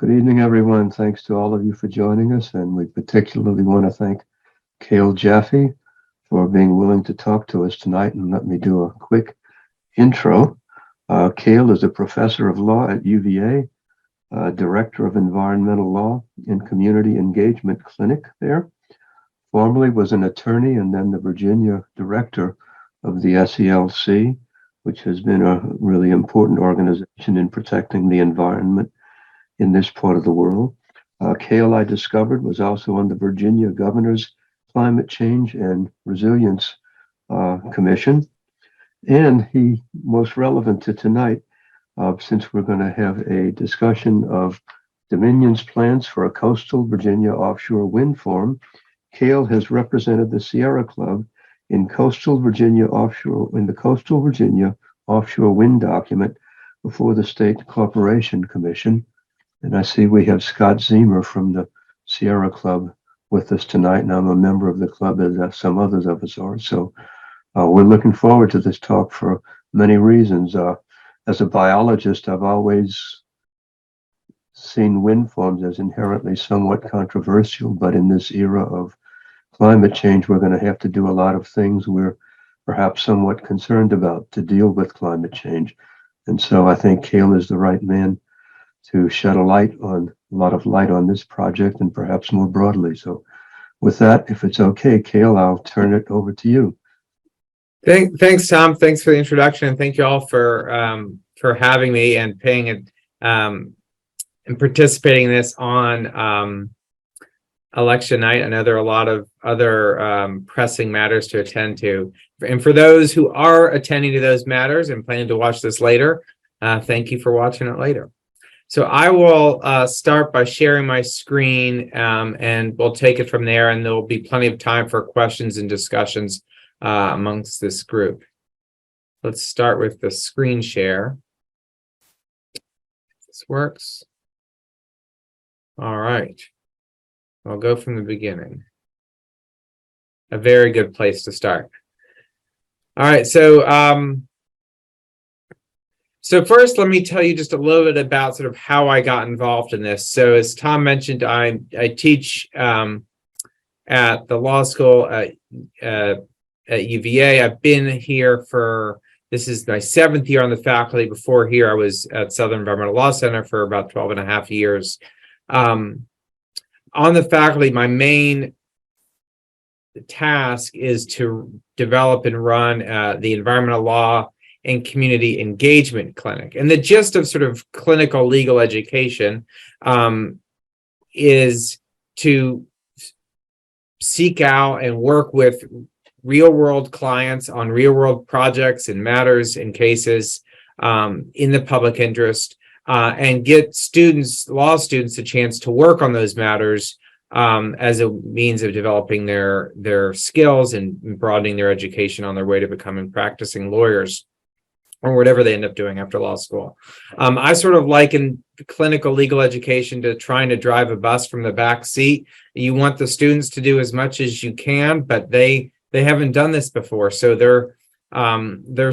Good evening, everyone. Thanks to all of you for joining us, and we particularly want to thank Cale Jaffe for being willing to talk to us tonight. And let me do a quick intro. Cale is a professor of law at UVA, director of environmental law and community engagement clinic there. Formerly was an attorney and then the Virginia director of the SELC, which has been a really important organization in protecting the environment in this part of the world. Cale, I discovered, was also on the Virginia Governor's Climate Change and Resilience Commission. And he, most relevant to tonight, since we're going to have a discussion of Dominion's plans for a coastal Virginia offshore wind farm, Cale has represented the Sierra Club in the Coastal Virginia offshore wind document before the State Corporation Commission. And I see we have Scott Zemer from the Sierra Club with us tonight, and I'm a member of the club, as some others of us are. So we're looking forward to this talk for many reasons. As a biologist, I've always seen wind farms as inherently somewhat controversial, but in this era of climate change, we're going to have to do a lot of things we're perhaps somewhat concerned about to deal with climate change. And so I think Cale is the right man to shed a lot of light on this project and perhaps more broadly. So with that, if it's okay, Cale, I'll turn it over to you. Thanks, Tom. Thanks for the introduction, and thank you all for having me and paying it and participating in this on election night. I know there are a lot of other pressing matters to attend to, and for those who are attending to those matters and planning to watch this later, thank you for watching it later. So I will start by sharing my screen, and we'll take it from there, and there will be plenty of time for questions and discussions amongst this group. Let's start with the screen share. If this works. All right. I'll go from the beginning. A very good place to start. All right, so first, let me tell you just a little bit about sort of how I got involved in this. So as Tom mentioned, I teach at the law school at UVA. I've been here this is my 7th year on the faculty. Before here, I was at Southern Environmental Law Center for about 12 and a half years. On the faculty, my main task is to develop and run the environmental law and community engagement clinic. And the gist of sort of clinical legal education is to seek out and work with real world clients on real world projects and matters and cases in the public interest, and get law students a chance to work on those matters as a means of developing their skills and broadening their education on their way to becoming practicing lawyers, or whatever they end up doing after law school. I sort of liken clinical legal education to trying to drive a bus from the back seat. You want the students to do as much as you can, but they haven't done this before. So they're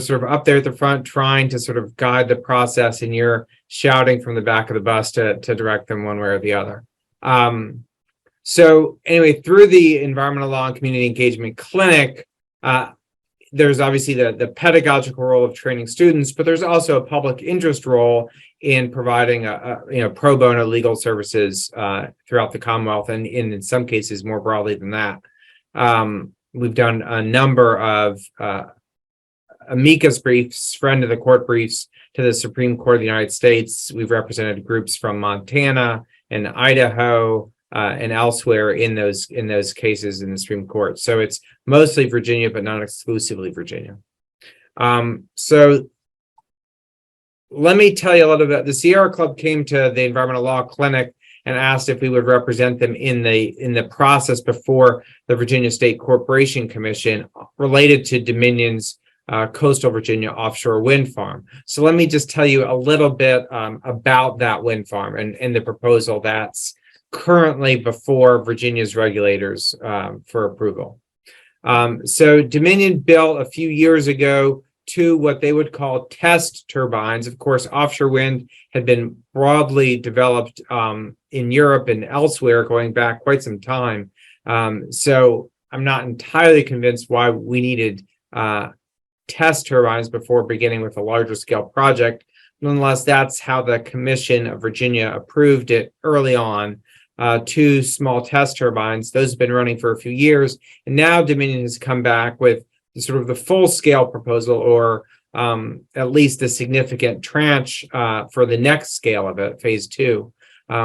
sort of up there at the front trying to sort of guide the process, and you're shouting from the back of the bus to direct them one way or the other. So anyway, through the Environmental Law and Community Engagement Clinic, there's obviously the pedagogical role of training students, but there's also a public interest role in providing pro bono legal services throughout the Commonwealth, and in some cases more broadly than that. We've done a number of amicus briefs, friend of the court briefs, to the Supreme Court of the United States. We've represented groups from Montana and Idaho and elsewhere in those cases in the Supreme Court. So it's mostly Virginia, but not exclusively Virginia. So let me tell you a little bit. The Sierra Club came to the Environmental Law Clinic and asked if we would represent them in the process before the Virginia State Corporation Commission related to Dominion's coastal Virginia offshore wind farm. So let me just tell you a little bit about that wind farm and the proposal that's currently before Virginia's regulators for approval. So Dominion built a few years ago two what they would call test turbines. Of course, offshore wind had been broadly developed in Europe and elsewhere going back quite some time. So I'm not entirely convinced why we needed test turbines before beginning with a larger scale project. Nonetheless, that's how the Commission of Virginia approved it early on. Two small test turbines. Those have been running for a few years. And now Dominion has come back with sort of the full scale proposal, or at least a significant tranche for the next scale of it, phase two,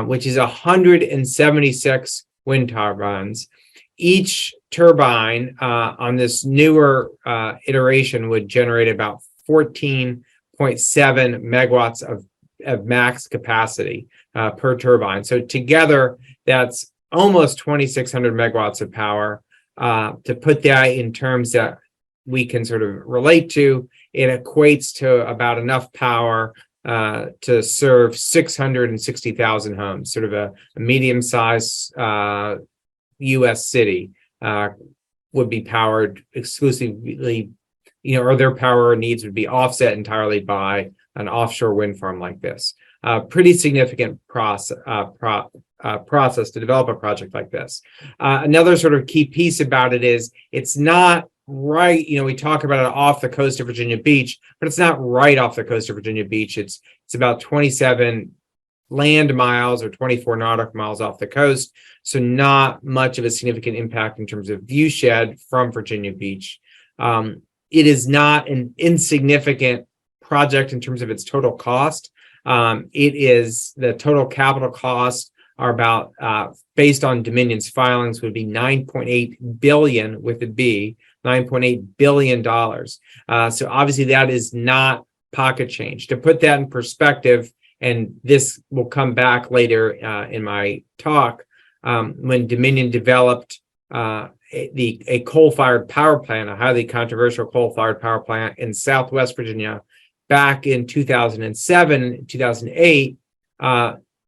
which is 176 wind turbines. Each turbine on this newer iteration would generate about 14.7 megawatts of max capacity per turbine. So together, that's almost 2,600 megawatts of power. To put that in terms that we can sort of relate to, it equates to about enough power to serve 660,000 homes, sort of a medium-sized U.S. city would be powered exclusively, or their power needs would be offset entirely by an offshore wind farm like this. Pretty significant process to develop a project like this. Another sort of key piece about it is it's not right. We talk about it off the coast of Virginia Beach, but it's not right off the coast of Virginia Beach. It's about 27 land miles or 24 nautical miles off the coast. So not much of a significant impact in terms of viewshed from Virginia Beach. It is not an insignificant project in terms of its total cost. It is the total capital cost are about, based on Dominion's filings, would be $9.8 billion with a B, $9.8 billion. So obviously that is not pocket change. To put that in perspective, and this will come back later in my talk, when Dominion developed a coal-fired power plant, a highly controversial coal-fired power plant in Southwest Virginia back in 2007, 2008,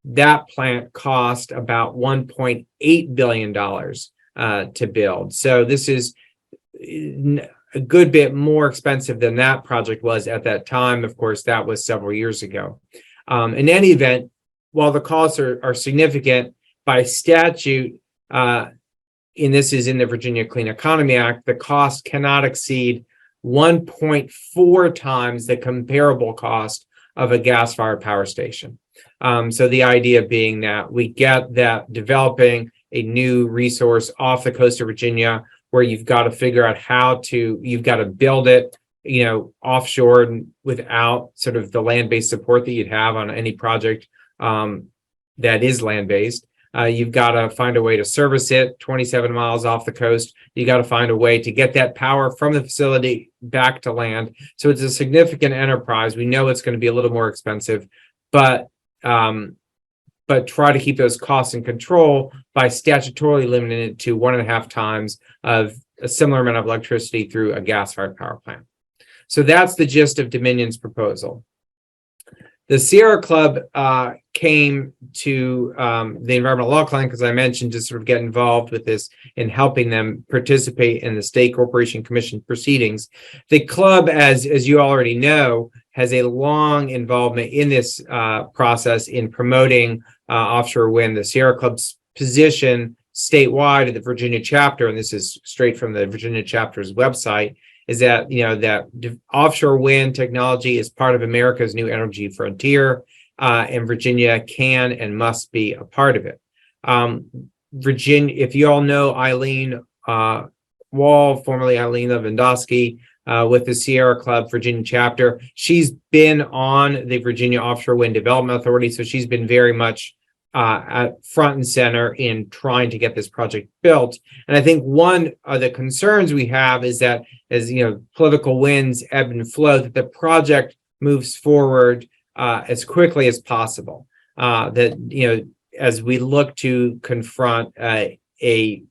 that plant cost about $1.8 billion to build. So this is a good bit more expensive than that project was at that time. Of course, that was several years ago. In any event, while the costs are significant, by statute, and this is in the Virginia Clean Economy Act, the cost cannot exceed 1.4 times the comparable cost of a gas-fired power station. So the idea being that we get that developing a new resource off the coast of Virginia, where you've got to figure out you've got to build it, offshore without sort of the land-based support that you'd have on any project that is land-based. You've got to find a way to service it 27 miles off the coast. You got to find a way to get that power from the facility back to land. So it's a significant enterprise. We know it's going to be a little more expensive, but try to keep those costs in control by statutorily limiting it to 1.5 times of a similar amount of electricity through a gas-fired power plant. So that's the gist of Dominion's proposal. The Sierra Club came to the Environmental Law Clinic, as I mentioned, to sort of get involved with this and helping them participate in the State Corporation Commission proceedings. The club, as you already know, has a long involvement in this process in promoting offshore wind. The Sierra Club's position statewide at the Virginia chapter, and this is straight from the Virginia chapter's website, is that that offshore wind technology is part of America's new energy frontier, and Virginia can and must be a part of it. Virginia, if you all know Eileen Wall, formerly Eileen Lewandowski, with the Sierra Club Virginia chapter, she's been on the Virginia Offshore Wind Development Authority, so she's been very much at front and center in trying to get this project built. And I think one of the concerns we have is that as political winds ebb and flow, that the project moves forward as quickly as possible. That as we look to confront a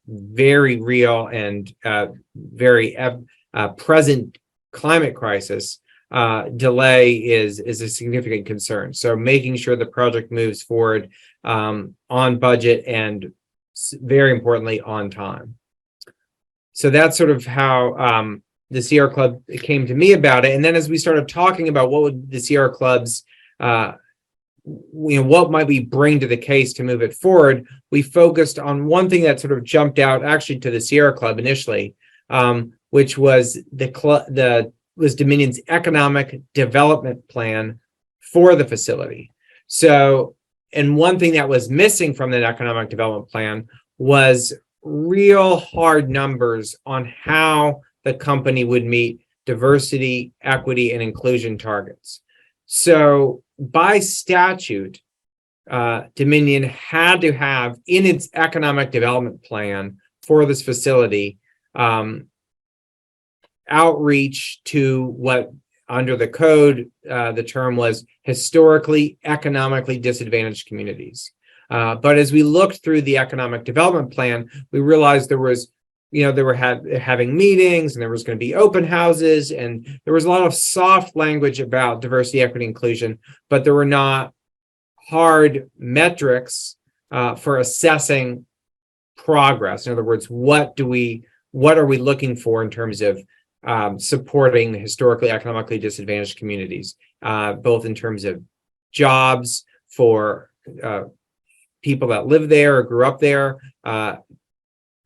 very real and very present climate crisis, delay is a significant concern. So making sure the project moves forward on budget and very importantly on time. So that's sort of how the Sierra Club came to me about it. And then as we started talking about what would the Sierra Club's, what might we bring to the case to move it forward, we focused on one thing that sort of jumped out actually to the Sierra Club initially, which was was Dominion's economic development plan for the facility. So, and one thing that was missing from that economic development plan was real hard numbers on how the company would meet diversity, equity, and inclusion targets. So by statute, Dominion had to have in its economic development plan for this facility outreach to what under the code, the term was historically economically disadvantaged communities. But as we looked through the economic development plan, we realized there was, they were having meetings and there was going to be open houses and there was a lot of soft language about diversity, equity, inclusion, but there were not hard metrics for assessing progress. In other words, what are we looking for in terms of supporting the historically economically disadvantaged communities, both in terms of jobs for people that live there or grew up there,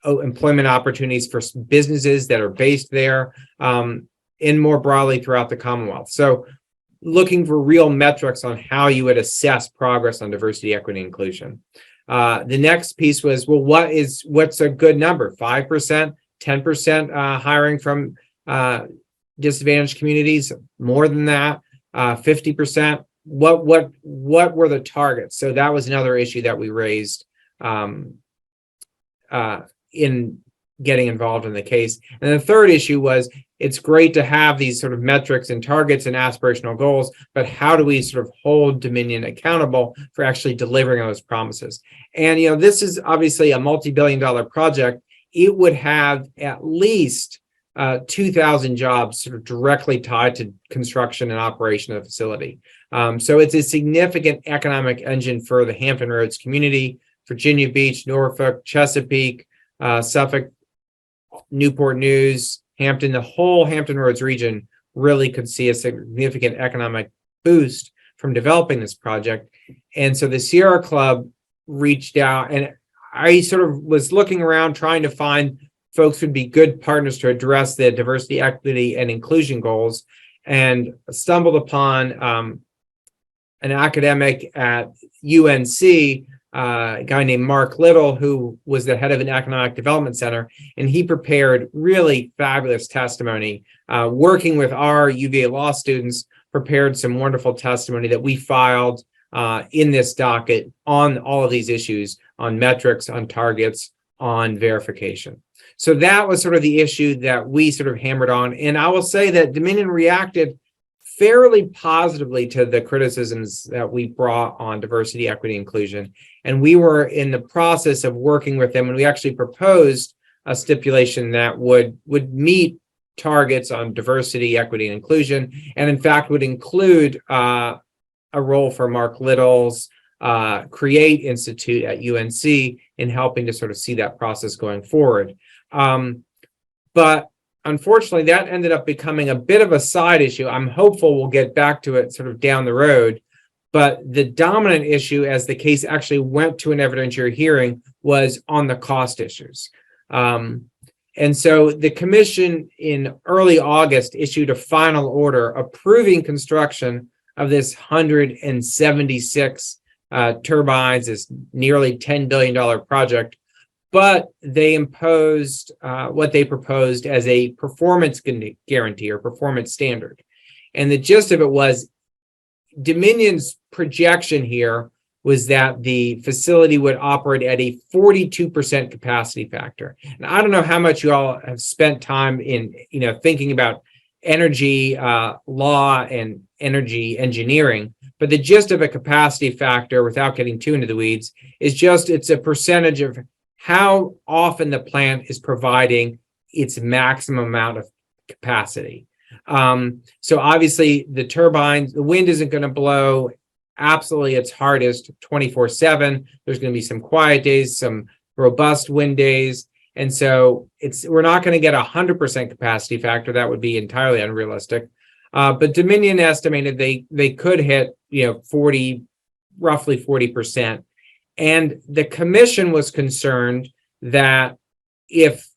employment opportunities for businesses that are based there, and more broadly throughout the Commonwealth. So looking for real metrics on how you would assess progress on diversity, equity, and inclusion. The next piece was, well, what's a good number? 5%, 10% hiring from disadvantaged communities, more than that, 50%. What were the targets? So that was another issue that we raised in getting involved in the case. And the third issue was, it's great to have these sort of metrics and targets and aspirational goals, but how do we sort of hold Dominion accountable for actually delivering on those promises? And, this is obviously a multi-billion-dollar project. It would have at least 2,000 jobs sort of directly tied to construction and operation of the facility. So it's a significant economic engine for the Hampton Roads community, Virginia Beach, Norfolk, Chesapeake, Suffolk, Newport News, Hampton. The whole Hampton Roads region really could see a significant economic boost from developing this project. And so the Sierra Club reached out, and I sort of was looking around trying to find folks who'd be good partners to address the diversity, equity, and inclusion goals, and stumbled upon an academic at UNC, a guy named Mark Little, who was the head of an economic development center, and he prepared really fabulous testimony. Working with our UVA law students, prepared some wonderful testimony that we filed in this docket on all of these issues, on metrics, on targets, on verification. So that was sort of the issue that we sort of hammered on. And I will say that Dominion reacted fairly positively to the criticisms that we brought on diversity, equity, inclusion. And we were in the process of working with them, and we actually proposed a stipulation that would meet targets on diversity, equity, and inclusion, and in fact would include a role for Mark Little's CREATE Institute at UNC in helping to sort of see that process going forward. But unfortunately, that ended up becoming a bit of a side issue. I'm hopeful we'll get back to it sort of down the road. But the dominant issue, as the case actually went to an evidentiary hearing, was on the cost issues. And so the commission in early August issued a final order approving construction of this 176 turbines, this nearly $10 billion project. But they imposed what they proposed as a performance guarantee or performance standard. And the gist of it was Dominion's projection here was that the facility would operate at a 42% capacity factor. And I don't know how much you all have spent time in, thinking about energy law and energy engineering, but the gist of a capacity factor, without getting too into the weeds, is just it's a percentage of how often the plant is providing its maximum amount of capacity. So obviously the turbines, the wind isn't going to blow absolutely its hardest 24/7. There's going to be some quiet days, some robust wind days. And so we're not going to get 100% capacity factor. That would be entirely unrealistic. But Dominion estimated they could hit, roughly 40%. And the commission was concerned that if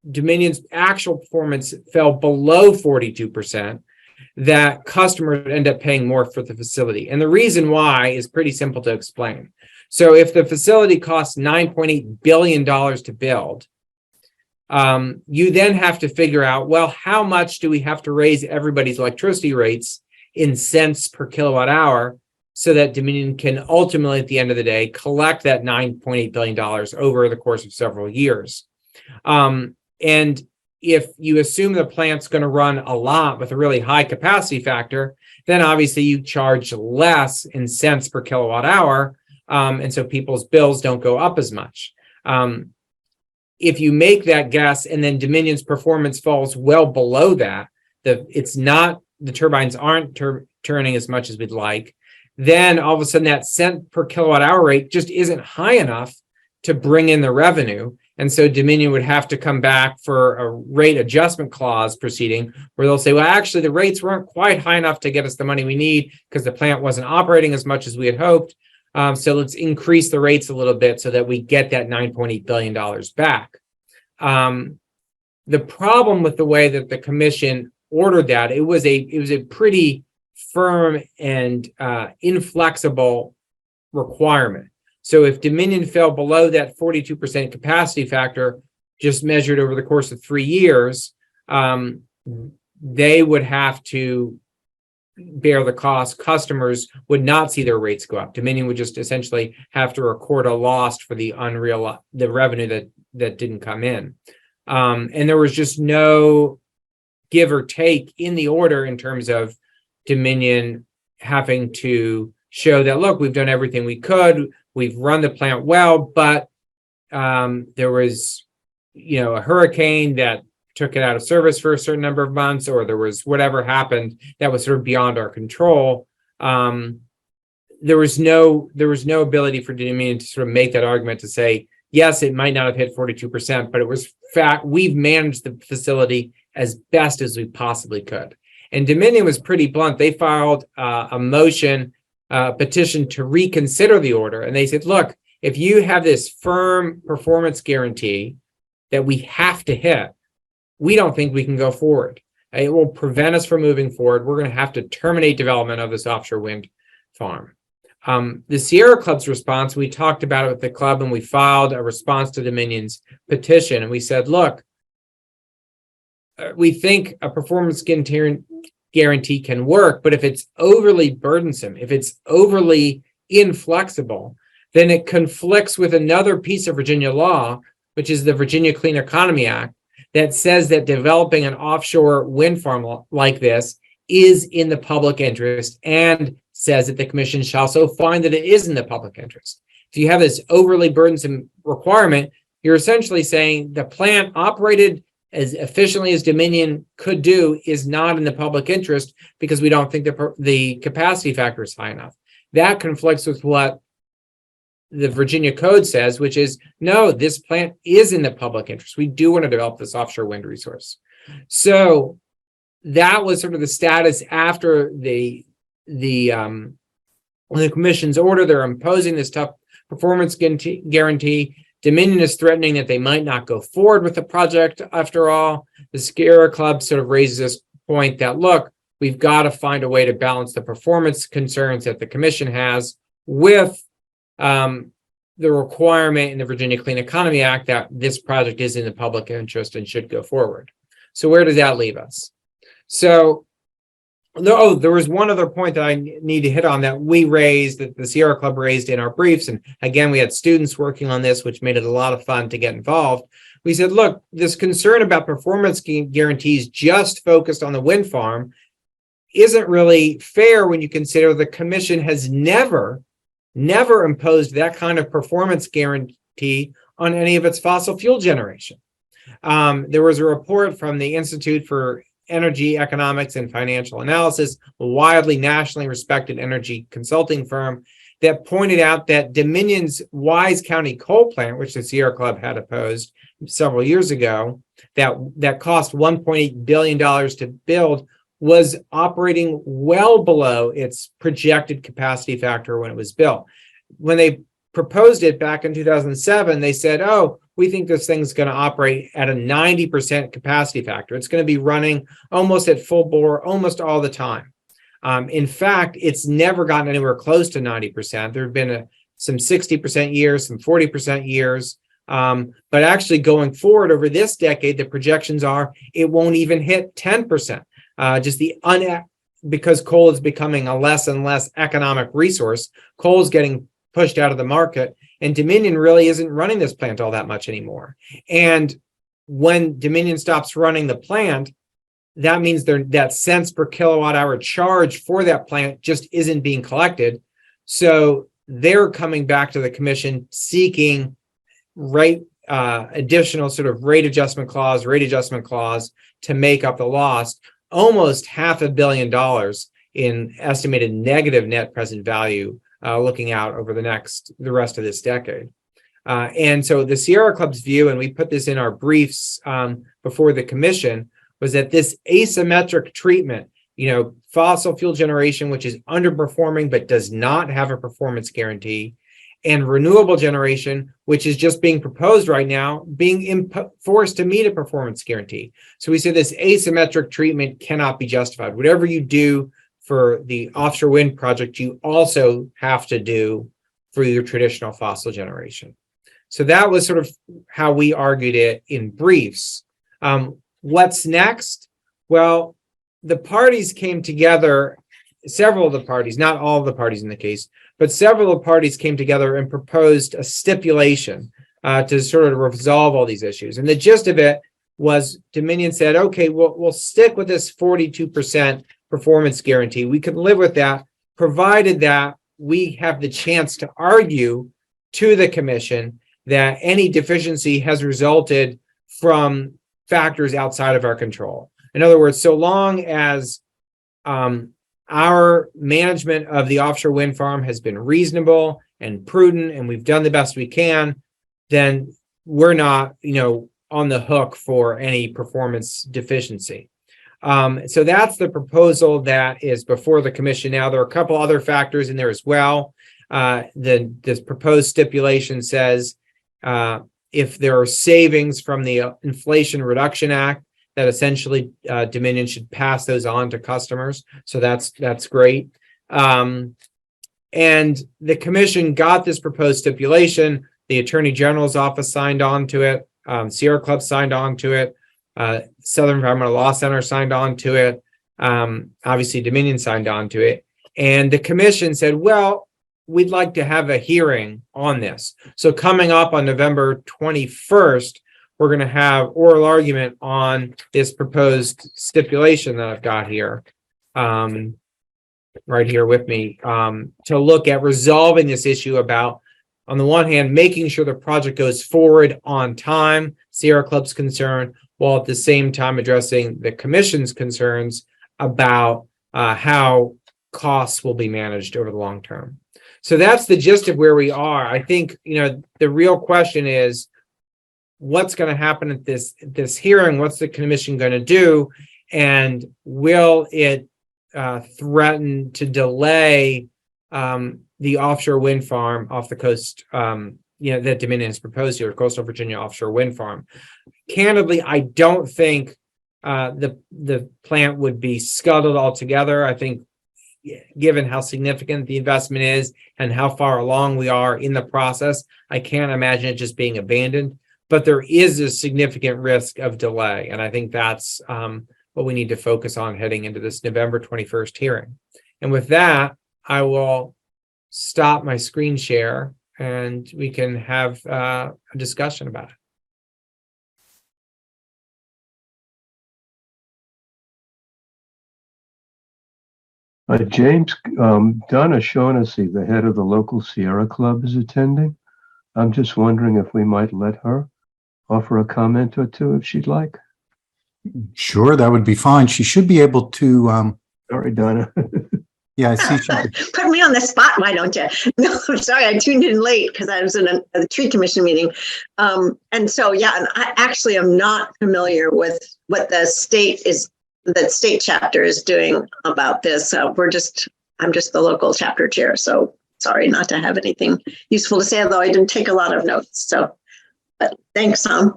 Dominion's actual performance fell below 42%, that customers would end up paying more for the facility. And the reason why is pretty simple to explain. So if the facility costs $9.8 billion to build, you then have to figure out, well, how much do we have to raise everybody's electricity rates in cents per kilowatt hour so that Dominion can ultimately, at the end of the day, collect that $9.8 billion over the course of several years. And if you assume the plant's going to run a lot with a really high capacity factor, then obviously you charge less in cents per kilowatt hour. And so people's bills don't go up as much. If you make that guess and then Dominion's performance falls well below that, the turbines aren't turning as much as we'd like, then all of a sudden that cent per kilowatt hour rate just isn't high enough to bring in the revenue. And so Dominion would have to come back for a rate adjustment clause proceeding where they'll say, well, actually, the rates weren't quite high enough to get us the money we need because the plant wasn't operating as much as we had hoped. So let's increase the rates a little bit so that we get that $9.8 billion back. The problem with the way that the commission ordered that, it was a pretty firm and inflexible requirement. So if Dominion fell below that 42% capacity factor, just measured over the course of 3 years, they would have to bear the cost. Customers would not see their rates go up. Dominion would just essentially have to record a loss for the revenue that didn't come in. And there was just no give or take in the order in terms of Dominion having to show that, look, we've done everything we could. We've run the plant well, but there was, a hurricane that took it out of service for a certain number of months, or there was whatever happened that was sort of beyond our control. There was no ability for Dominion to sort of make that argument to say, yes, it might not have hit 42%, but it was fact we've managed the facility as best as we possibly could. And Dominion was pretty blunt. They filed a petition to reconsider the order. And they said, look, if you have this firm performance guarantee that we have to hit, we don't think we can go forward. It will prevent us from moving forward. We're going to have to terminate development of this offshore wind farm. The Sierra Club's response, we talked about it with the club and we filed a response to Dominion's petition. And we said, look, we think a performance guarantee can work, but if it's overly burdensome, if it's overly inflexible, then it conflicts with another piece of Virginia law, which is the Virginia Clean Economy Act, that says that developing an offshore wind farm like this is in the public interest and says that the commission shall also find that it is in the public interest. If you have this overly burdensome requirement, you're essentially saying the plant operated as efficiently as Dominion could do is not in the public interest because we don't think the capacity factor is high enough. That conflicts with what the Virginia Code says, which is, no, this plant is in the public interest. We do want to develop this offshore wind resource. So that was sort of the status after the commission's order. They're imposing this tough performance guarantee. Dominion is threatening that they might not go forward with the project after all. The Sierra Club sort of raises this point that, look, we've got to find a way to balance the performance concerns that the commission has with the requirement in the Virginia Clean Economy Act that this project is in the public interest and should go forward. So where does that leave us? So, there was one other point that I need to hit on that we raised, that the Sierra Club raised in our briefs. And again, we had students working on this, which made it a lot of fun to get involved. We said, look, this concern about performance guarantees just focused on the wind farm isn't really fair when you consider the commission has never imposed that kind of performance guarantee on any of its fossil fuel generation. There was a report from the Institute for Energy Economics and Financial Analysis, a widely nationally respected energy consulting firm, that pointed out that Dominion's Wise County coal plant, which the Sierra Club had opposed several years ago, that cost $1.8 billion to build, was operating well below its projected capacity factor when it was built. When they proposed it back in 2007, they said, oh, we think this thing's going to operate at a 90% capacity factor. It's going to be running almost at full bore almost all the time. In fact, it's never gotten anywhere close to 90%. There have been some 60% years, some 40% years. But actually going forward over this decade, the projections are it won't even hit 10%. Because coal is becoming a less and less economic resource, coal is getting pushed out of the market, and Dominion really isn't running this plant all that much anymore. And when Dominion stops running the plant, that means that cents per kilowatt hour charge for that plant just isn't being collected. So they're coming back to the commission seeking additional sort of rate adjustment clause to make up the loss, almost $500 million in estimated negative net present value looking out over the rest of this decade. And so the Sierra Club's view, and we put this in our briefs before the commission, was that this asymmetric treatment, fossil fuel generation, which is underperforming but does not have a performance guarantee, and renewable generation, which is just being proposed right now, being forced to meet a performance guarantee. So we say this asymmetric treatment cannot be justified. Whatever you do for the offshore wind project, you also have to do for your traditional fossil generation. So that was sort of how we argued it in briefs. What's next? Well, the parties came together, several of the parties, not all of the parties in the case, but several of the parties came together and proposed a stipulation to sort of resolve all these issues. And the gist of it was Dominion said, okay, we'll stick with this 42% performance guarantee. We can live with that, provided that we have the chance to argue to the commission that any deficiency has resulted from factors outside of our control. In other words, so long as our management of the offshore wind farm has been reasonable and prudent, and we've done the best we can, then we're not, on the hook for any performance deficiency. So that's the proposal that is before the commission now. There are a couple other factors in there as well. This proposed stipulation says if there are savings from the Inflation Reduction Act, that essentially Dominion should pass those on to customers. So that's great. And the commission got this proposed stipulation. The Attorney General's office signed on to it. Sierra Club signed on to it. Southern Environmental Law Center signed on to it. Obviously, Dominion signed on to it. And the commission said, well, we'd like to have a hearing on this. So coming up on November 21st, we're going to have oral argument on this proposed stipulation that I've got here, right here with me, to look at resolving this issue about, on the one hand, making sure the project goes forward on time, Sierra Club's concern, while at the same time addressing the commission's concerns about how costs will be managed over the long term. So that's the gist of where we are. I think, the real question is, what's going to happen at this hearing? What's the commission going to do? And will it threaten to delay the offshore wind farm off the coast, that Dominion has proposed here, Coastal Virginia offshore wind farm? Candidly, I don't think the plant would be scuttled altogether. I think, given how significant the investment is and how far along we are in the process, I can't imagine it just being abandoned. But there is a significant risk of delay, and I think that's what we need to focus on heading into this November 21st hearing. And with that, I will stop my screen share, and we can have a discussion about it. James, Donna Shaughnessy, the head of the local Sierra Club, is attending. I'm just wondering if we might let her offer a comment or two if she'd like. Sure, that would be fine. She should be able to. Sorry, Donna. Yeah, I see. Put me on the spot, why don't you? No, I'm sorry, I tuned in late because I was in a tree commission meeting. And so, yeah, and I actually am not familiar with what the state chapter is doing about this. I'm just the local chapter chair, so sorry not to have anything useful to say, although I didn't take a lot of notes. So, but thanks, Tom.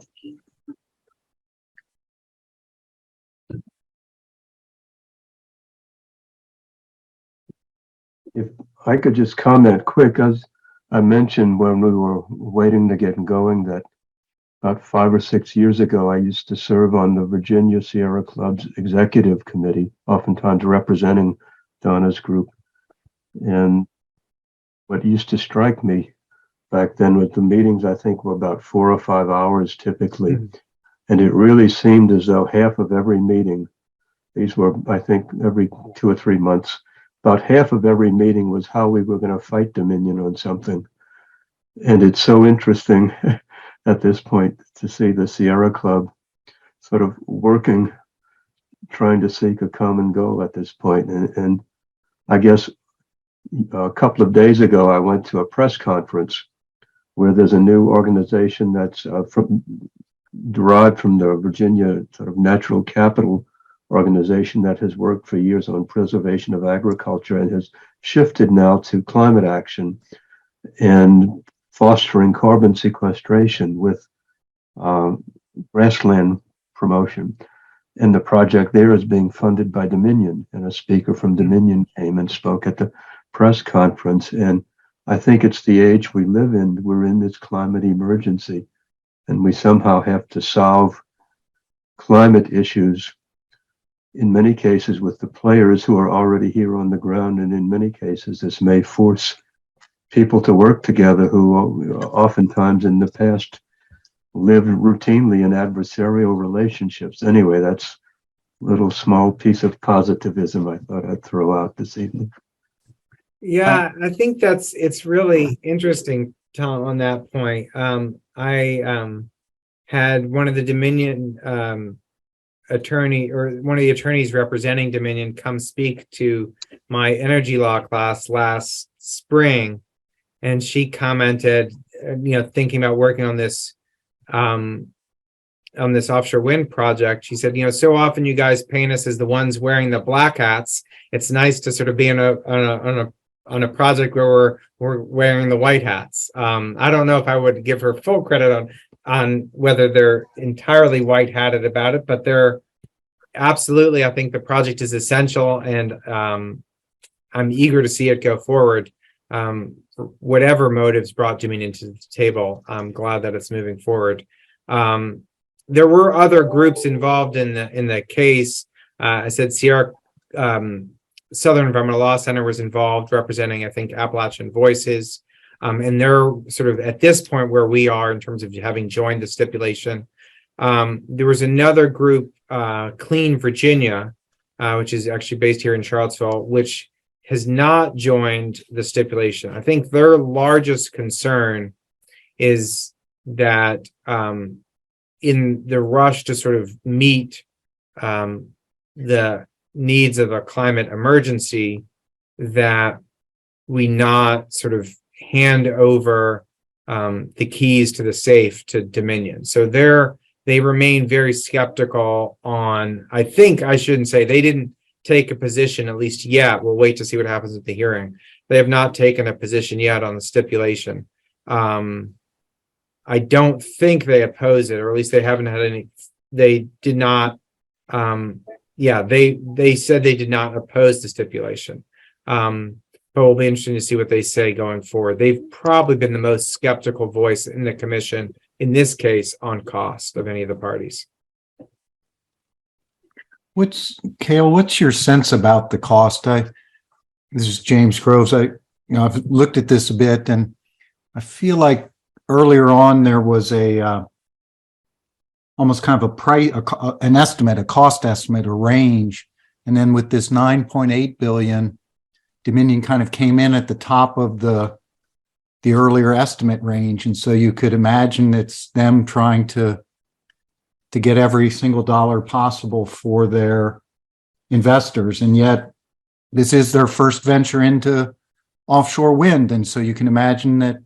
If I could just comment quick, as I mentioned when we were waiting to get going, that about 5 or 6 years ago, I used to serve on the Virginia Sierra Club's executive committee, oftentimes representing Donna's group. And what used to strike me back then with the meetings, I think, were about 4 or 5 hours typically. Mm-hmm. And it really seemed as though half of every meeting, these were, I think, every 2 or 3 months, about half of every meeting was how we were going to fight Dominion on something. And it's so interesting at this point to see the Sierra Club sort of working, trying to seek a common goal at this point. And I guess a couple of days ago, I went to a press conference where there's a new organization that's derived from the Virginia sort of natural capital organization that has worked for years on preservation of agriculture and has shifted now to climate action and fostering carbon sequestration with grassland promotion. And the project there is being funded by Dominion, and a speaker from Dominion came and spoke at the press conference. And I think it's the age we live in. We're in this climate emergency, and we somehow have to solve climate issues in many cases with the players who are already here on the ground. And in many cases, this may force people to work together who oftentimes in the past lived routinely in adversarial relationships. Anyway, that's a little small piece of positivism I thought I'd throw out this evening. Yeah, I think it's really interesting, Tom, on that point. I had one of the Dominion attorney, or one of the attorneys representing Dominion, come speak to my energy law class last spring, and she commented, thinking about working on this offshore wind project. She said, so often you guys paint us as the ones wearing the black hats. It's nice to sort of be on a project where we're wearing the white hats. I don't know if I would give her full credit on whether they're entirely white hatted about it, but they're absolutely, I think the project is essential, and I'm eager to see it go forward. Whatever motives brought Dominion to the table, I'm glad that it's moving forward. There were other groups involved in the case. I said Sierra Southern Environmental Law Center was involved, representing, I think, Appalachian Voices. And they're sort of at this point where we are in terms of having joined the stipulation. There was another group, Clean Virginia, which is actually based here in Charlottesville, which has not joined the stipulation. I think their largest concern is that in the rush to sort of meet the needs of a climate emergency, that we not sort of hand over the keys to the safe to Dominion. So they remain very skeptical on, I think I shouldn't say they didn't take a position, at least yet. We'll wait to see what happens at the hearing. They have not taken a position yet on the stipulation. I don't think they oppose it, or at least they haven't had any. They did not. They said they did not oppose the stipulation. But it'll be interesting to see what they say going forward. They've probably been the most skeptical voice in the commission in this case on cost of any of the parties. Cale, what's your sense about the cost? This is James Groves. I've looked at this a bit, and I feel like earlier on there was almost kind of an estimate, a cost estimate, a range, and then with this $9.8 billion, Dominion kind of came in at the top of the earlier estimate range, and so you could imagine it's them trying to get every single dollar possible for their investors, and yet this is their first venture into offshore wind. And so you can imagine that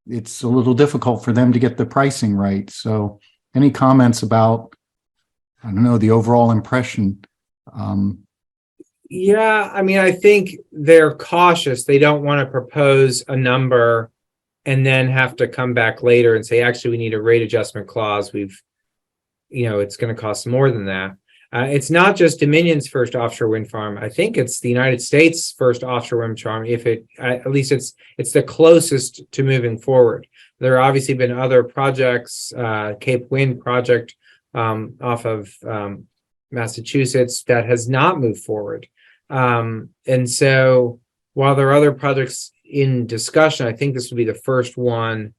it's a little difficult for them to get the pricing right. So any comments about, I don't know, the overall impression? Yeah, I mean, I think they're cautious. They don't want to propose a number and then have to come back later and say, actually, we need a rate adjustment clause. It's going to cost more than that. It's not just Dominion's first offshore wind farm. I think it's the United States' first offshore wind farm. At least it's the closest to moving forward. There have obviously been other projects, Cape Wind project off of Massachusetts that has not moved forward. And so while there are other projects in discussion, I think this would be the first one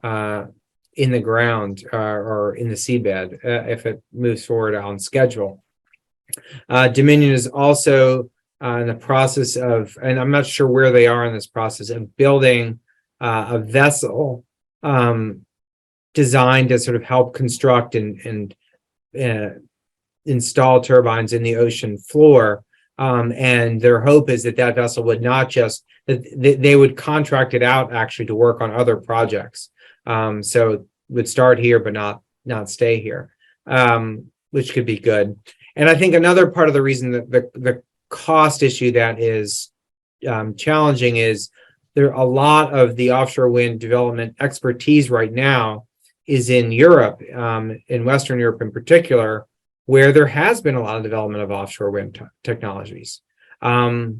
in the ground or in the seabed if it moves forward on schedule. Dominion is also in the process of, and I'm not sure where they are in this process, of building a vessel designed to sort of help construct and install turbines in the ocean floor. And their hope is that vessel would not just, that they would contract it out actually to work on other projects. So it would start here, but not stay here, which could be good. And I think another part of the reason that the cost issue that is challenging is a lot of the offshore wind development expertise right now is in Europe, in Western Europe in particular, where there has been a lot of development of offshore wind technologies. I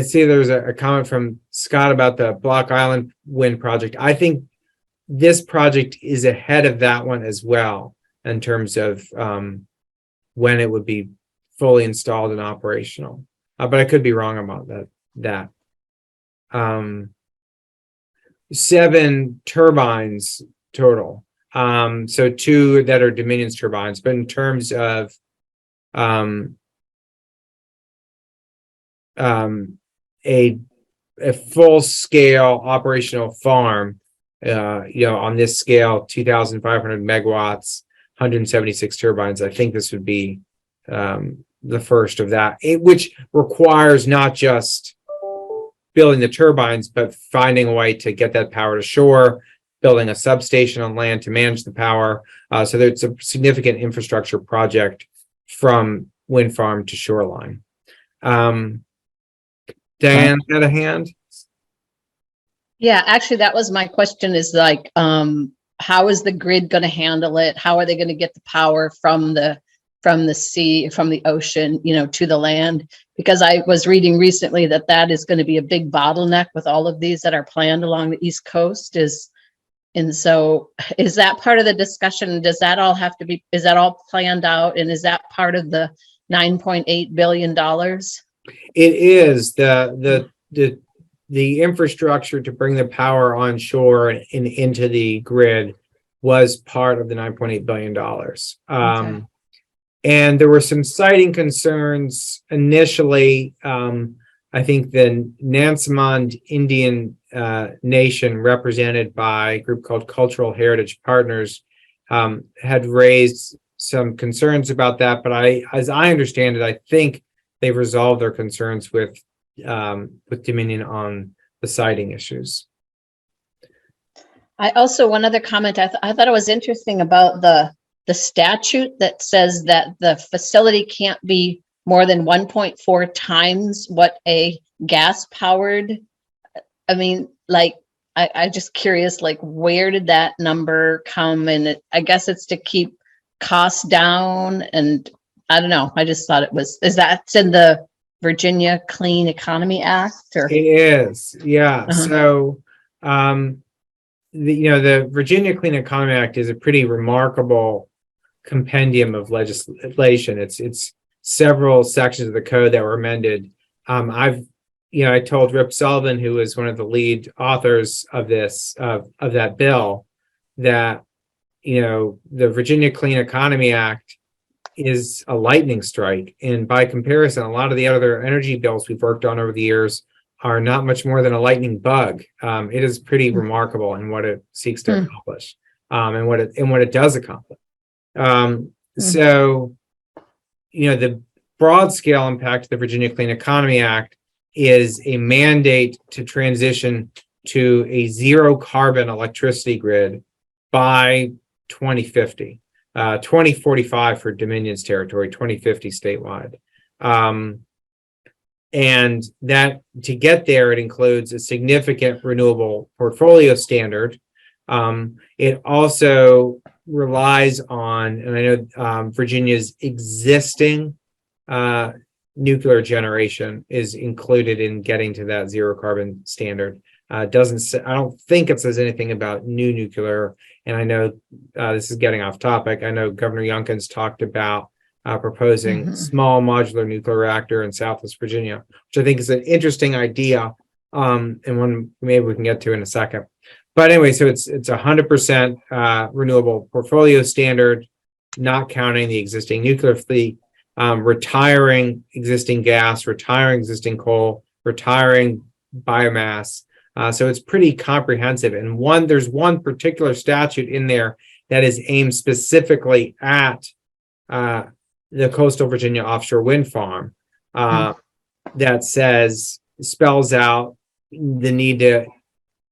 see there's a comment from Scott about the Block Island wind project. I think this project is ahead of that one as well in terms of when it would be fully installed and operational. But I could be wrong about that. 7 turbines total. So 2 that are Dominion's turbines, but in terms of a full scale operational farm, on this scale, 2,500 megawatts, 176 turbines. I think this would be the first of that, which requires not just building the turbines, but finding a way to get that power to shore, building a substation on land to manage the power. So there's a significant infrastructure project from wind farm to shoreline. Dan had a hand. Yeah, actually, that was my question is like, how is the grid going to handle it? How are they going to get the power from the sea, from the ocean, to the land? Because I was reading recently that is going to be a big bottleneck with all of these that are planned along the East Coast. And so is that part of the discussion? Does that all have to be, is that all planned out? And is that part of the $9.8 billion? It is the infrastructure to bring the power onshore and into the grid was part of the $9.8 billion. Okay. And there were some siting concerns initially. I think the Nansemond Indian Nation, represented by a group called Cultural Heritage Partners, had raised some concerns about that. But as I understand it, I think they've resolved their concerns with Dominion on the siting issues. I also, one other comment, I thought it was interesting about the statute that says that the facility can't be more than 1.4 times what a gas powered. I mean, like, I just curious, like, where did that number come? And I guess it's to keep costs down. And I don't know. I just thought is that's in the Virginia Clean Economy Act? Or? It is, yeah. Uh-huh. So, the Virginia Clean Economy Act is a pretty remarkable compendium of legislation. It's several sections of the code that were amended. I told Rip Sullivan, who was one of the lead authors of that bill, that the Virginia Clean Economy Act is a lightning strike, and by comparison, a lot of the other energy bills we've worked on over the years are not much more than a lightning bug. It is pretty remarkable in what it seeks to accomplish, and what it does accomplish. So, the broad scale impact of the Virginia Clean Economy Act is a mandate to transition to a zero carbon electricity grid by 2050, 2045 for Dominion's territory, 2050 statewide. And that to get there, it includes a significant renewable portfolio standard. It also relies on, and I know Virginia's existing nuclear generation is included in getting to that zero carbon standard. Doesn't say, I don't think it says anything about new nuclear. And I know this is getting off topic. I know Governor Youngkin's talked about proposing small modular nuclear reactor in Southwest Virginia, which I think is an interesting idea, and one maybe we can get to in a second. But anyway, so it's 100% renewable portfolio standard, not counting the existing nuclear fleet, retiring existing gas, retiring existing coal, retiring biomass. So it's pretty comprehensive. And there's one particular statute in there that is aimed specifically at the coastal Virginia offshore wind farm that spells out the need to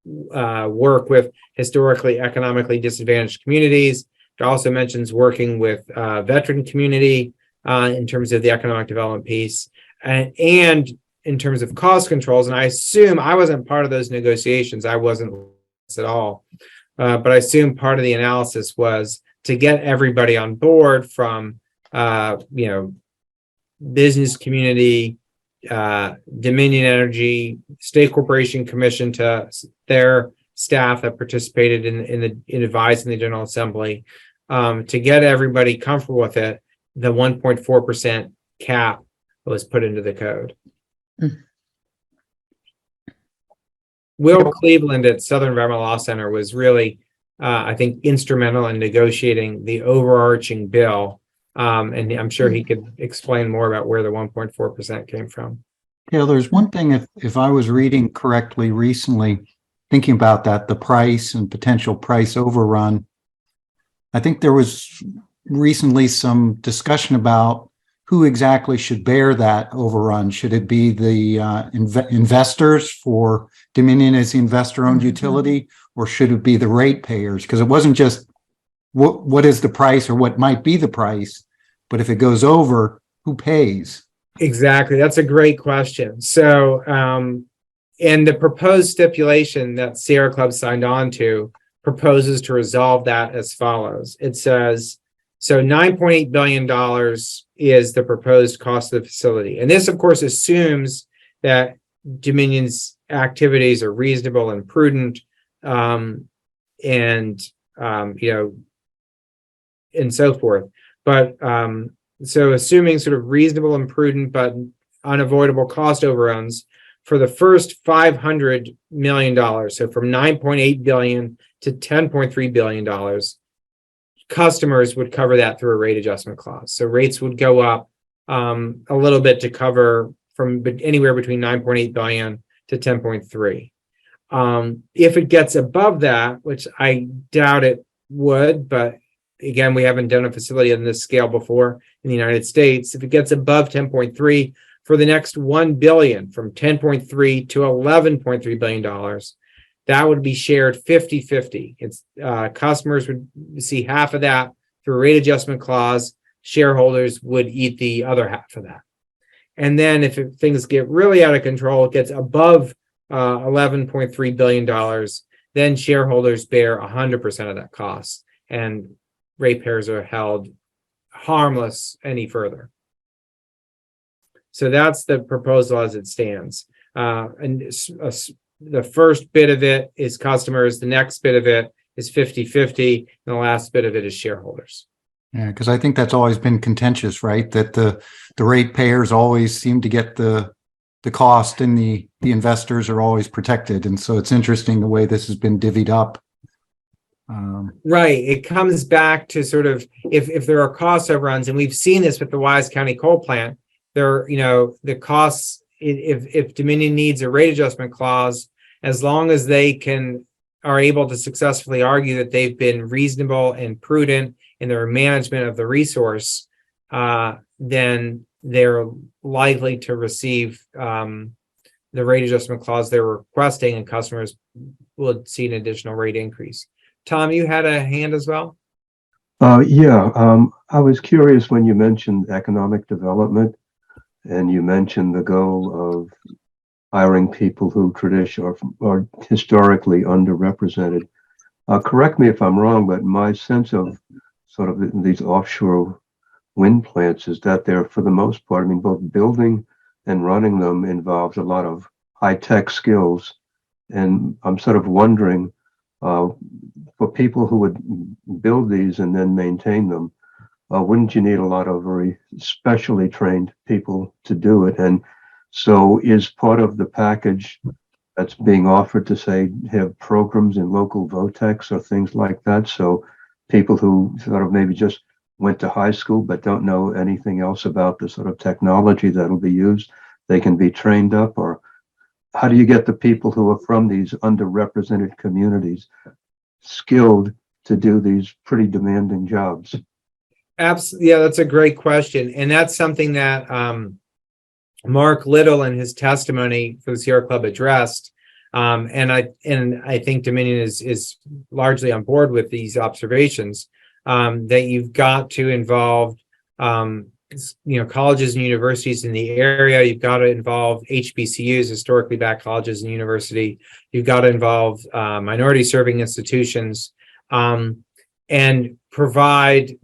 work with historically economically disadvantaged communities. It also mentions working with veteran community in terms of the economic development piece and in terms of cost controls. And I assume I wasn't part of those negotiations. I wasn't at all, but I assume part of the analysis was to get everybody on board from business community, Dominion Energy, State Corporation Commission, to their staff that participated in advising the General Assembly, to get everybody comfortable with it. The 1.4% cap was put into the code. Will Cleveland at Southern Environmental Law Center was really, I think, instrumental in negotiating the overarching bill. And I'm sure he could explain more about where the 1.4% came from. Yeah, there's one thing, if I was reading correctly recently, thinking about that, the price and potential price overrun, I think there was recently some discussion about who exactly should bear that overrun. Should it be the investors for Dominion as the investor-owned utility, or should it be the ratepayers? Because it wasn't just what is the price or what might be the price, but if it goes over, who pays? Exactly. That's a great question. So, and the proposed stipulation that Sierra Club signed on to proposes to resolve that as follows. It says, so $9.8 billion is the proposed cost of the facility. And this, of course, assumes that Dominion's activities are reasonable and prudent, and so forth. But so assuming sort of reasonable and prudent but unavoidable cost overruns for the first $500 million, so from $9.8 billion to $10.3 billion, customers would cover that through a rate adjustment clause. So rates would go up a little bit to cover from anywhere between 9.8 billion to 10.3. If it gets above that, which I doubt it would, but again, we haven't done a facility on this scale before in the United States. If it gets above 10.3 for the next 1 billion, from 10.3 to $11.3 billion, that would be shared 50-50. It's customers would see half of that through a rate adjustment clause. Shareholders would eat the other half of that. And then if things get really out of control, it gets above $11.3 billion, then shareholders bear 100% of that cost, and ratepayers are held harmless any further. So that's the proposal as it stands. The first bit of it is customers, the next bit of it is 50-50, and the last bit of it is shareholders. Yeah, because I think that's always been contentious, right? That the ratepayers always seem to get the cost, and the investors are always protected. And so it's interesting the way this has been divvied up. Right. It comes back to sort of if there are cost overruns, and we've seen this with the Wise County coal plant, the costs, if Dominion needs a rate adjustment clause, as long as they are able to successfully argue that they've been reasonable and prudent in their management of the resource, then they're likely to receive the rate adjustment clause they're requesting, and customers will see an additional rate increase. Tom, you had a hand as well? Yeah, I was curious when you mentioned economic development and you mentioned the goal of hiring people who traditionally are historically underrepresented. Correct me if I'm wrong, but my sense of sort of these offshore wind plants is that they're, for the most part, I mean, both building and running them involves a lot of high-tech skills. And I'm sort of wondering, for people who would build these and then maintain them, wouldn't you need a lot of very specially trained people to do it? And so is part of the package that's being offered to, say, have programs in local VOTEX or things like that, so people who sort of maybe just went to high school but don't know anything else about the sort of technology that'll be used, they can be trained up? Or how do you get the people who are from these underrepresented communities skilled to do these pretty demanding jobs? Absolutely. Yeah, that's a great question. And that's something that Mark Little in his testimony for the Sierra Club addressed. And I think Dominion is largely on board with these observations, that you've got to involve colleges and universities in the area. You've got to involve HBCUs, historically black colleges and university. You've got to involve minority serving institutions, and provide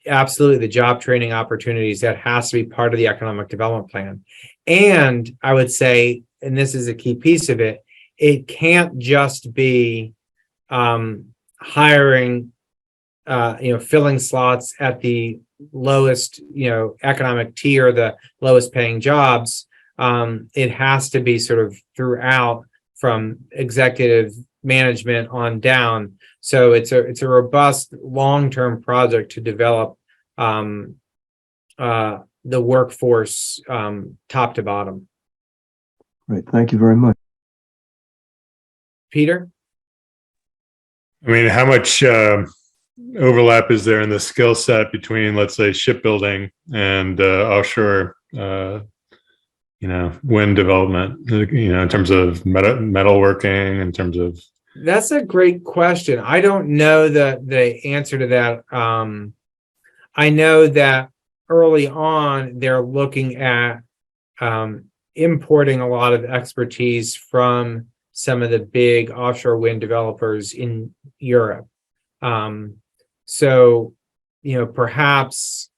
absolutely the job training opportunities that has to be part of the economic development plan. And I would say, and this is a key piece of it, it can't just be hiring, filling slots at the lowest, economic tier, the lowest paying jobs. It has to be sort of throughout, from executive management on down. So it's a robust long-term project to develop the workforce top to bottom. Great, thank you very much. Peter? I mean, how much overlap is there in the skill set between, let's say, shipbuilding and offshore, wind development, in terms of metalworking, in terms of... That's a great question. I don't know the answer to that. I know that early on, they're looking at importing a lot of expertise from some of the big offshore wind developers in Europe. So, perhaps,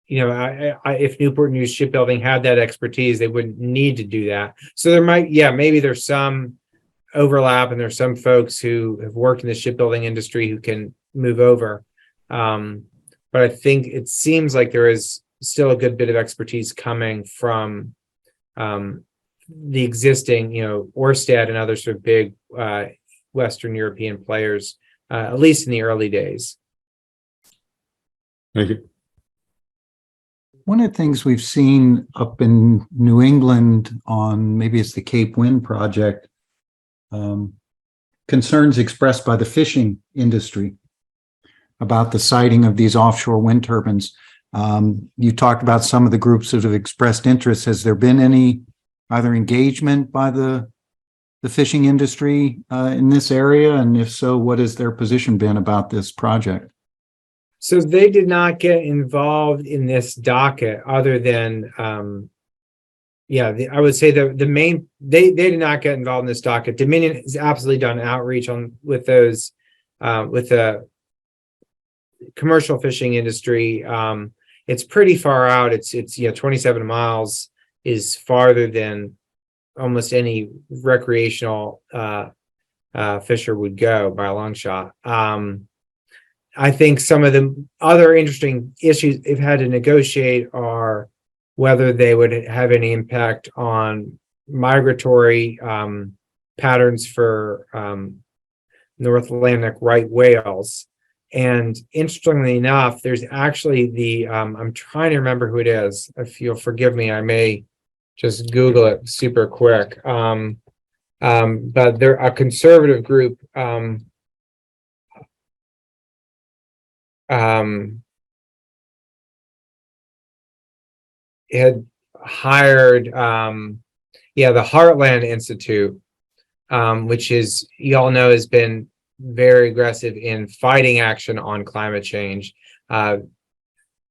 if Newport News Shipbuilding had that expertise, they wouldn't need to do that. So there might, maybe there's some overlap, and there's some folks who have worked in the shipbuilding industry who can move over. But I think it seems like there is still a good bit of expertise coming from the existing, Ørsted and other sort of big Western European players, at least in the early days. Thank you. One of the things we've seen up in New England on, maybe it's the Cape Wind project, concerns expressed by the fishing industry about the siting of these offshore wind turbines. You talked about some of the groups that have expressed interest. Has there been any either engagement by the fishing industry in this area? And if so, what has their position been about this project? So they did not get involved in this docket, other than, I would say the main, they did not get involved in this docket. Dominion has absolutely done outreach with those, with the commercial fishing industry. It's pretty far out. It's 27 miles is farther than almost any recreational fisher would go by a long shot. I think some of the other interesting issues they've had to negotiate are whether they would have any impact on migratory patterns for North Atlantic right whales. And interestingly enough, there's actually I'm trying to remember who it is. If you'll forgive me, I may just Google it super quick. But they're a conservative group. had hired, the Heartland Institute, which is, you all know, has been very aggressive in fighting action on climate change.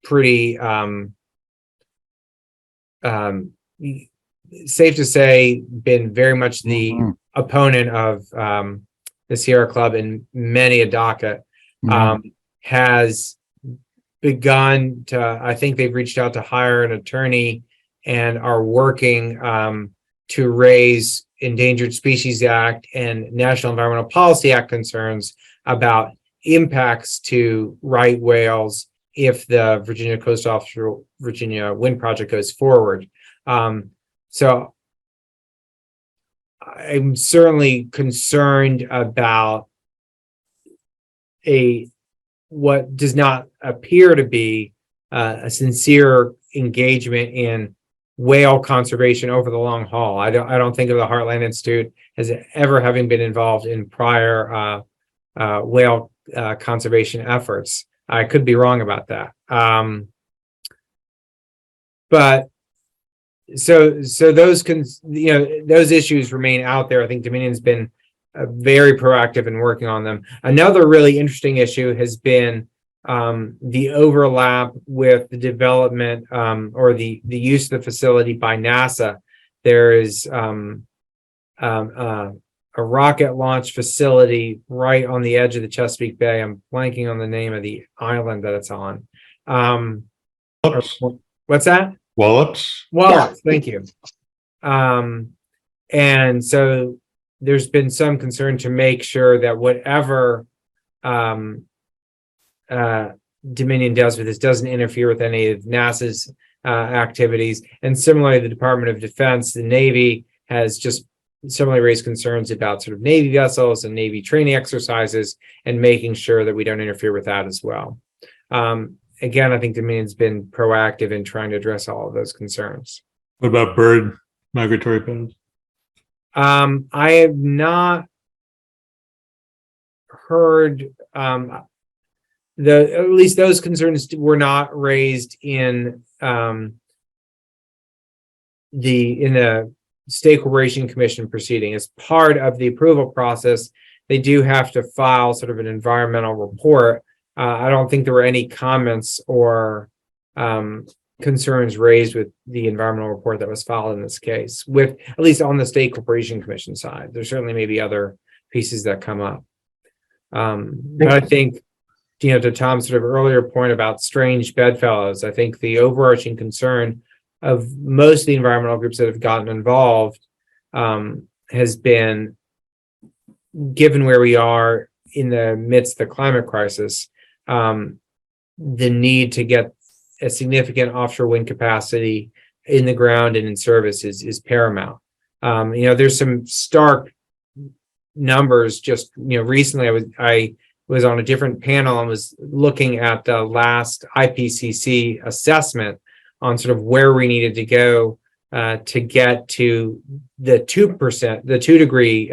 Pretty safe to say, been very much the opponent of the Sierra Club in many a docket. Has begun to, I think they've reached out to hire an attorney and are working to raise Endangered Species Act and National Environmental Policy Act concerns about impacts to right whales if the Virginia Coast Offshore Virginia Wind Project goes forward. So I'm certainly concerned about what does not appear to be a sincere engagement in whale conservation over the long haul. I don't think of the Heartland Institute as ever having been involved in prior whale conservation efforts. I could be wrong about that. But so those those issues remain out there. I think Dominion's been very proactive in working on them. Another really interesting issue has been the overlap with the development or the use of the facility by NASA. There is a rocket launch facility right on the edge of the Chesapeake Bay. I'm blanking on the name of the island that it's on. What's that? Wallops. Wallops, thank you. And so there's been some concern to make sure that whatever Dominion does with this doesn't interfere with any of NASA's activities. And similarly, the Department of Defense, the Navy, has just similarly raised concerns about sort of Navy vessels and Navy training exercises and making sure that we don't interfere with that as well. Again, I think Dominion's been proactive in trying to address all of those concerns. What about bird migratory patterns? I have not heard at least those concerns were not raised in the State Corporation Commission proceeding. As part of the approval process, they do have to file sort of an environmental report. I don't think there were any comments or concerns raised with the environmental report that was filed in this case, with at least on the State Corporation Commission side. There certainly may be other pieces that come up. But I think, to Tom's sort of earlier point about strange bedfellows, I think the overarching concern of most of the environmental groups that have gotten involved has been, given where we are in the midst of the climate crisis, the need to get a significant offshore wind capacity in the ground and in service is paramount. There's some stark numbers. Just recently, I was on a different panel and was looking at the last IPCC assessment on sort of where we needed to go to get to the 2%, the 2 degree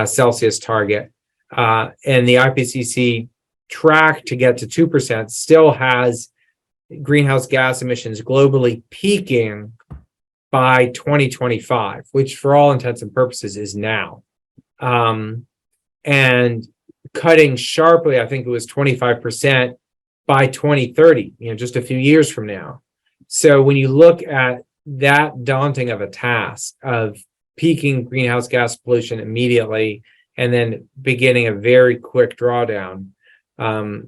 Celsius target, and the IPCC track to get to 2% still has greenhouse gas emissions globally peaking by 2025, which for all intents and purposes is now, and cutting sharply. I think it was 25% by 2030, just a few years from now. So when you look at that daunting of a task of peaking greenhouse gas pollution immediately and then beginning a very quick drawdown, I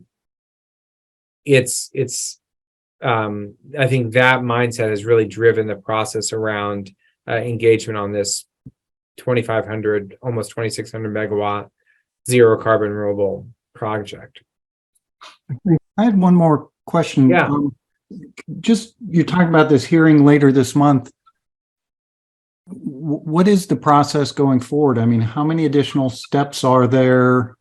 think that mindset has really driven the process around engagement on this 2,500, almost 2,600 megawatt zero carbon renewable project. I had one more question. Yeah. You're talking about this hearing later this month. What is the process going forward? I mean, how many additional steps are there?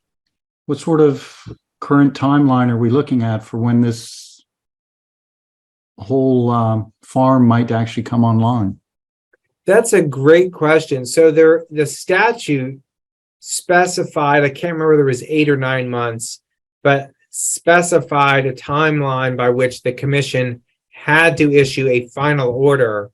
What sort of current timeline are we looking at for when this whole farm might actually come online? That's a great question. So the statute specified, I can't remember, there was 8 or 9 months, but specified a timeline by which the commission had to issue a final order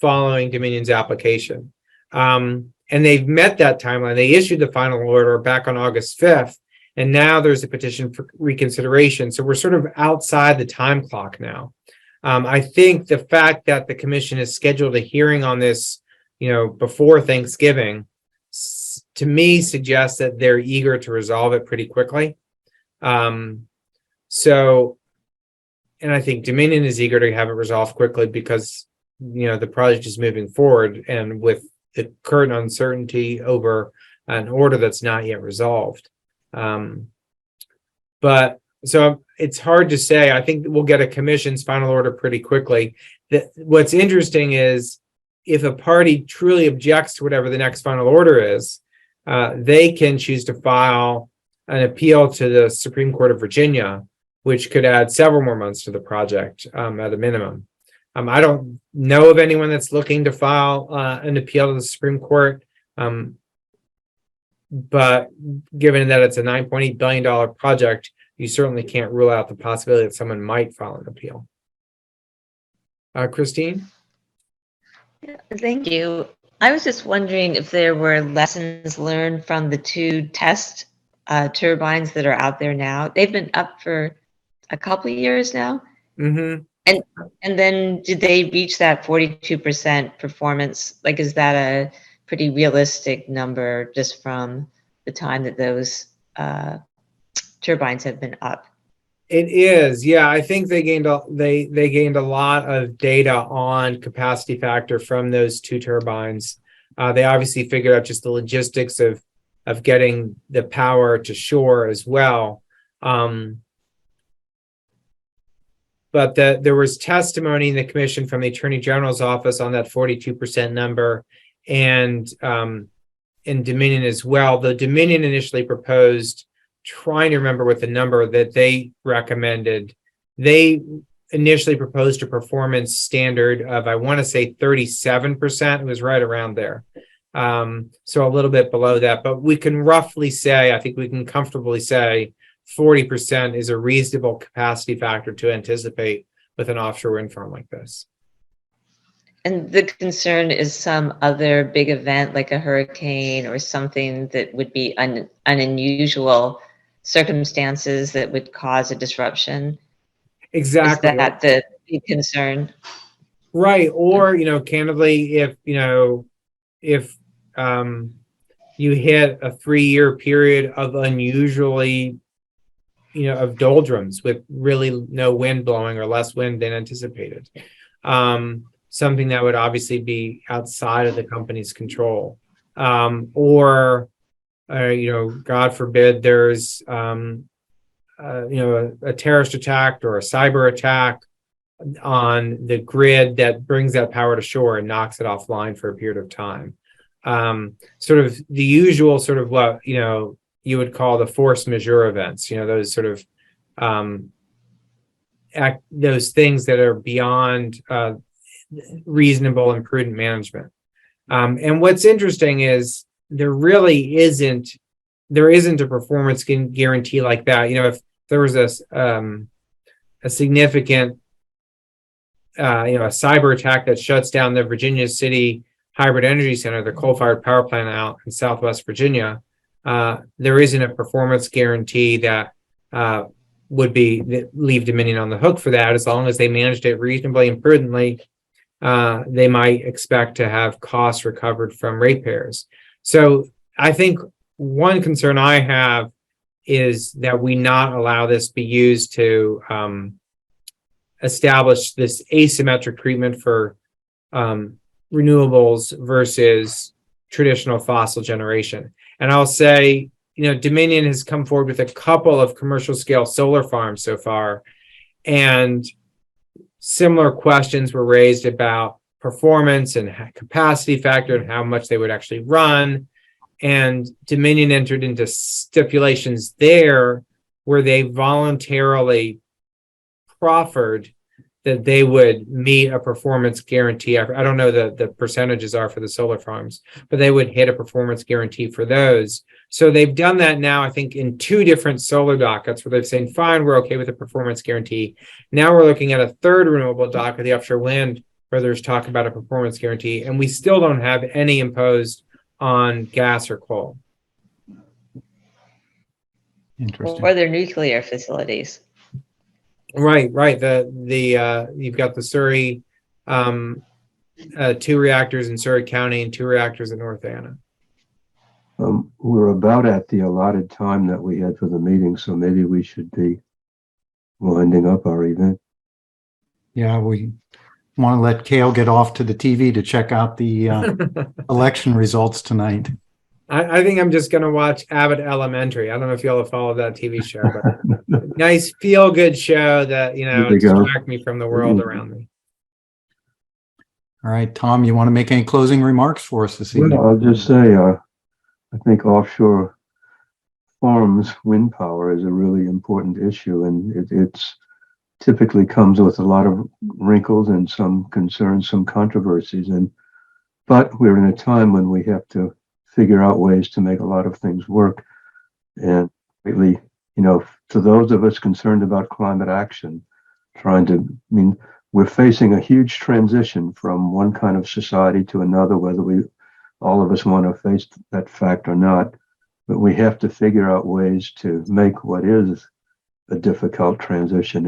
following Dominion's application. And they've met that timeline. They issued the final order back on August 5th, and now there's a petition for reconsideration. So we're sort of outside the time clock now. I think the fact that the commission has scheduled a hearing on this, before Thanksgiving, to me suggests that they're eager to resolve it pretty quickly. And I think Dominion is eager to have it resolved quickly because, the project is moving forward, and with the current uncertainty over an order that's not yet resolved. But so it's hard to say. I think we'll get a commission's final order pretty quickly. What's interesting is if a party truly objects to whatever the next final order is, they can choose to file an appeal to the Supreme Court of Virginia, which could add several more months to the project at a minimum. I don't know of anyone that's looking to file an appeal to the Supreme Court, but given that it's a $9.8 billion project, you certainly can't rule out the possibility that someone might file an appeal. Christine? Thank you. I was just wondering if there were lessons learned from the two test turbines that are out there now. They've been up for a couple of years now. Mm-hmm. And then did they reach that 42% performance? Like, is that a pretty realistic number just from the time that those turbines have been up? It is, yeah. I think they gained a lot of data on capacity factor from those two turbines. They obviously figured out just the logistics of getting the power to shore as well. But there was testimony in the commission from the Attorney General's office on that 42% number, and in Dominion as well. Though Dominion initially proposed, trying to remember what the number that they recommended, they initially proposed a performance standard of, I want to say 37%. It was right around there. So a little bit below that, but we can roughly say, I think we can comfortably say 40% is a reasonable capacity factor to anticipate with an offshore wind farm like this. And the concern is some other big event like a hurricane or something that would be unusual circumstances that would cause a disruption. Exactly. Is that the big concern? Right. Or, candidly, if you hit a 3-year period of unusually, of doldrums with really no wind blowing or less wind than anticipated, something that would obviously be outside of the company's control, or God forbid there's a terrorist attack or a cyber attack on the grid that brings that power to shore and knocks it offline for a period of time. Sort of the usual sort of what you would call the force majeure events, those sort of those things that are beyond reasonable and prudent management. And what's interesting is there isn't a performance guarantee like that. If there was a significant a cyber attack that shuts down the Virginia City Hybrid Energy Center, the coal-fired power plant out in Southwest Virginia, there isn't a performance guarantee that would leave Dominion on the hook for that. As long as they managed it reasonably and prudently, they might expect to have costs recovered from ratepayers. So I think one concern I have is that we not allow this be used to establish this asymmetric treatment for renewables versus traditional fossil generation. And I'll say, Dominion has come forward with a couple of commercial scale solar farms so far, and similar questions were raised about performance and capacity factor and how much they would actually run. And Dominion entered into stipulations there where they voluntarily proffered that they would meet a performance guarantee. I don't know the percentages are for the solar farms, but they would hit a performance guarantee for those So they've done that now, I think, in 2 different solar dockets where they've said, fine, we're okay with the performance guarantee. Now we're looking at a 3rd renewable docket, the offshore wind, where there's talk about a performance guarantee, and we still don't have any imposed on gas or coal. Interesting. Or their nuclear facilities. Right. You've got the Surrey, 2 reactors in Surrey County and 2 reactors in North Anna. We're about at the allotted time that we had for the meeting, so maybe we should be winding up our event. Yeah, we want to let Cale get off to the TV to check out the election results tonight. I think I'm just going to watch Abbott Elementary. I don't know if y'all have followed that TV show, but nice feel-good show that, There you go. distract me from the world around me. All right, Tom, you want to make any closing remarks for us this evening? Well, I'll just say, I think offshore farms wind power is a really important issue, and it's typically comes with a lot of wrinkles and some concerns, some controversies, but we're in a time when we have to figure out ways to make a lot of things work. And really, to those of us concerned about climate action, we're facing a huge transition from one kind of society to another, whether all of us want to face that fact or not, but we have to figure out ways to make what is a difficult transition.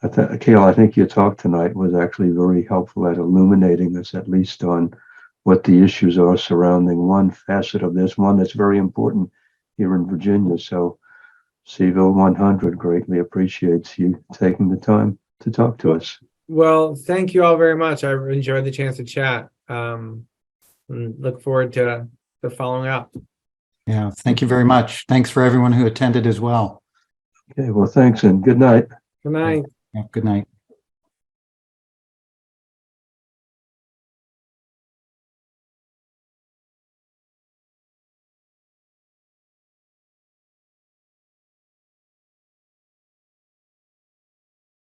And Cale, I think your talk tonight was actually very helpful at illuminating us, at least on what the issues are surrounding one facet of this, one that's very important here in Virginia. So Cville100 greatly appreciates you taking the time to talk to us. Well, thank you all very much. I enjoyed the chance to chat. And look forward to following up. Yeah, thank you very much. Thanks for everyone who attended as well. Okay, well, thanks and good night. Good night. Yeah, good night.